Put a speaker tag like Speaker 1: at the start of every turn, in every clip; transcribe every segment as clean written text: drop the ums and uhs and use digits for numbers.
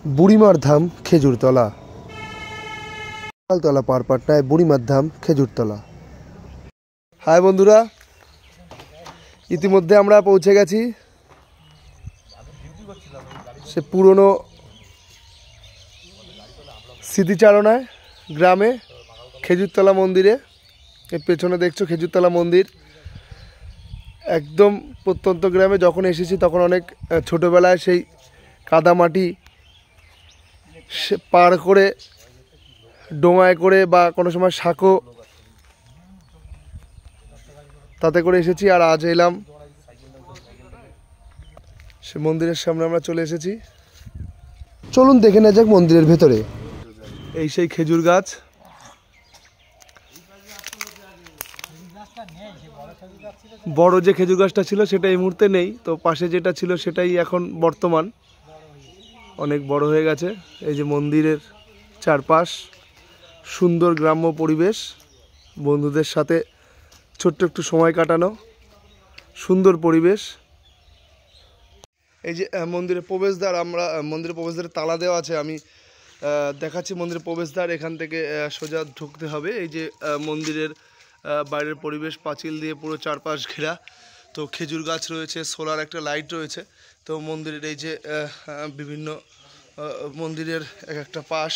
Speaker 1: বুড়িমার ধাম খেজুরতলা, তলা পারপাটনায় বুড়িমার ধাম খেজুরতলা। হাই বন্ধুরা, ইতিমধ্যে আমরা পৌঁছে গেছি সে পুরনো স্মৃতিচারণায় গ্রামে, খেজুরতলা মন্দিরে। এর পেছনে দেখছো খেজুরতলা মন্দির। একদম প্রত্যন্ত গ্রামে যখন এসেছি তখন অনেক ছোটোবেলায় সেই কাদামাটি পার করে ডোঙায় করে বা কোনো সময় সাঁকো তাতে করে এসেছি। আর আজ এলাম সে মন্দিরের সামনে আমরা চলে এসেছি। চলুন দেখে নেওয়া যাক মন্দিরের ভেতরে। এই সেই খেজুর গাছ, বড় যে খেজুর গাছটা ছিল সেটা এই মুহূর্তে নেই, তো পাশে যেটা ছিল সেটাই এখন বর্তমান, অনেক বড় হয়ে গেছে। এই যে মন্দিরের চারপাশ, সুন্দর গ্রাম্য পরিবেশ, বন্ধুদের সাথে ছোট্ট একটু সময় কাটানো, সুন্দর পরিবেশ। এই যে মন্দিরের প্রবেশদ্বার, আমরা মন্দিরের প্রবেশদ্বারে তালা দেওয়া আছে, আমি দেখাচ্ছি মন্দিরের প্রবেশদ্বার। এখান থেকে সোজা ঢুকতে হবে। এই যে মন্দিরের বাইরের পরিবেশ পাঁচিল দিয়ে পুরো চারপাশ ঘেরা, তো খেজুর গাছ রয়েছে, সোলার একটা লাইট রয়েছে। তো মন্দিরের এই যে বিভিন্ন মন্দিরের এক একটা পাশ,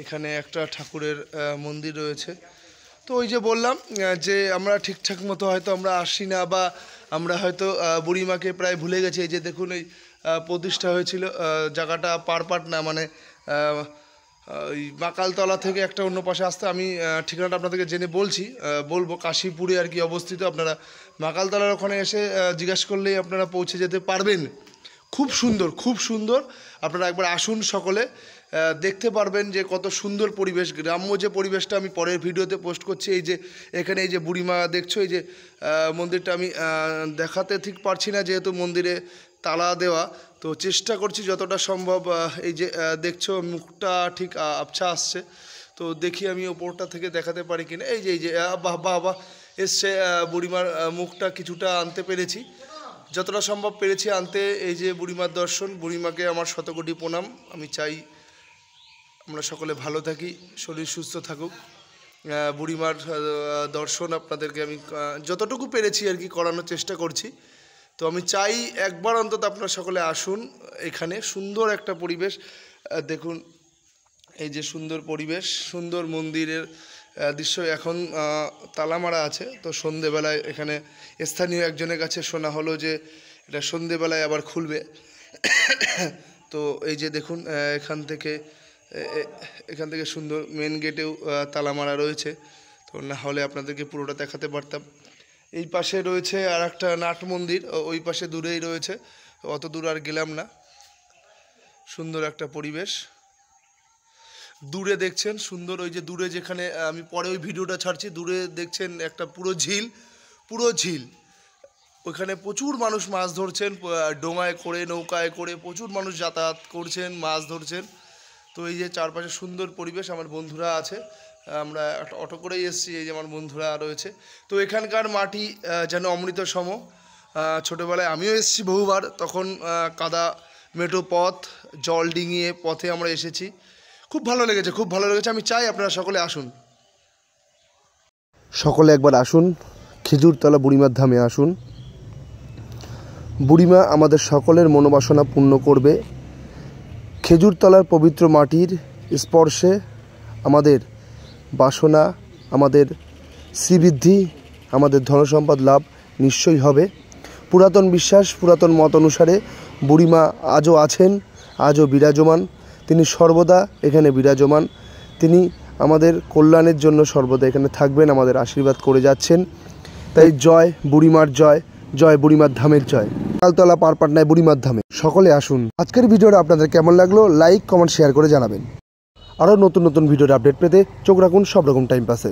Speaker 1: এখানে একটা ঠাকুরের মন্দির রয়েছে। তো ওই যে বললাম যে আমরা ঠিকঠাক মতো হয়তো আমরা আসি না, বা আমরা হয়তো বুড়িমাকে প্রায় ভুলে গেছি। এই যে দেখুন, এই প্রতিষ্ঠা হয়েছিল জায়গাটা পারপাটনা, মানে ওই মাকালতলা থেকে একটা অন্য পাশে আসতে। আমি ঠিকানাটা আপনাদেরকে জেনে বলবো কাশীপুরে আর কি অবস্থিত। আপনারা মাকালতলার ওখানে এসে জিজ্ঞেস করলেই আপনারা পৌঁছে যেতে পারবেন। খুব সুন্দর, খুব সুন্দর। আপনারা একবার আসুন, সকলে দেখতে পারবেন যে কত সুন্দর পরিবেশ, গ্রাম্য যে পরিবেশটা আমি পরের ভিডিওতে পোস্ট করছি। এই যে এখানে এই যে বুড়িমা দেখছো, এই যে মন্দিরটা আমি দেখাতে ঠিক পারছি না যেহেতু মন্দিরে তালা দেওয়া, তো চেষ্টা করছি যতটা সম্ভব। এই যে দেখছো মুখটা ঠিক আবছা আসছে, তো দেখি আমি ওপরটা থেকে দেখাতে পারি কিনা। এই যে বাহ বাহ বাহ এসছে, বুড়িমার মুখটা কিছুটা আনতে পেরেছি, যতটা সম্ভব পেরেছি আনতে। এই যে বুড়িমার দর্শন, বুড়িমাকে আমার শতকোটি প্রণাম। আমি চাই আমরা সকলে ভালো থাকি, শরীর সুস্থ থাকুক। বুড়িমার দর্শন আপনাদেরকে আমি যতটুকু পেরেছি আর কি করানোর চেষ্টা করছি। তো আমি চাই একবার অন্তত আপনারা সকলে আসুন। এখানে সুন্দর একটা পরিবেশ দেখুন, এই যে সুন্দর পরিবেশ, সুন্দর মন্দিরের দৃশ্য। এখন তালা মারা আছে, তো সন্ধেবেলায় এখানে স্থানীয় একজনের কাছে শোনা হলো যে এটা সন্ধেবেলায় আবার খুলবে। তো এই যে দেখুন, এখান থেকে সুন্দর মেন গেটেও তালা মারা রয়েছে, তো না হলে আপনাদেরকে পুরোটা দেখাতে পারতাম। এই পাশে রয়েছে আর একটা নাট মন্দির, ওই পাশে দূরেই রয়েছে, অত দূর আর গেলাম না। সুন্দর একটা পরিবেশ, দূরে দেখছেন সুন্দর, ওই যে দূরে যেখানে আমি পরে ওই ভিডিওটা ছাড়ছি, দূরে দেখছেন একটা পুরো ঝিল। ওইখানে প্রচুর মানুষ মাছ ধরছেন, ডোঙায় করে নৌকায় করে প্রচুর মানুষ যাতায়াত করছেন, মাছ ধরছেন। তো এই যে চারপাশে সুন্দর পরিবেশ, আমার বন্ধুরা আছে, আমরা একটা অটো করেই এসেছি, এই যে আমার বন্ধুরা রয়েছে। তো এখানকার মাটি যেন অমৃত সম। ছোটোবেলায় আমিও এসেছি বহুবার, তখন কাদা মেঠো পথ, জল ডিঙিয়ে পথে আমরা এসেছি। খুব ভালো লেগেছে, খুব ভালো লেগেছে। আমি চাই আপনারা সকলে আসুন, সকলে একবার আসুন, খেজুরতলা বুড়িমার ধামে আসুন। বুড়িমা আমাদের সকলের মনোবাসনা পূর্ণ করবে। খেজুরতলার পবিত্র মাটির স্পর্শে আমাদের বাসনা, আমাদের শ্রীবৃদ্ধি, আমাদের ধনসম্পদ লাভ নিশ্চয়ই হবে। পুরাতন বিশ্বাস, পুরাতন মত অনুসারে বুড়িমা আজও আছেন, আজও বিরাজমান। তিনি সর্বদা এখানে বিরাজমান, তিনি আমাদের কল্যাণের জন্য সর্বদা এখানে থাকবেন, আমাদের আশীর্বাদ করে যাচ্ছেন। তাই জয় বুড়িমার জয়, জয় বুড়িমার ধামের জয়। মাকালতলা পারপাটনায় বুড়িমার ধামে সকলে আসুন। আজকের ভিডিওটা আপনাদের কেমন লাগলো লাইক কমেন্ট শেয়ার করে জানাবেন। আরও নতুন নতুন ভিডিওর আপডেট পেতে চোখ রাখুন সব রকম টাইম পাসে।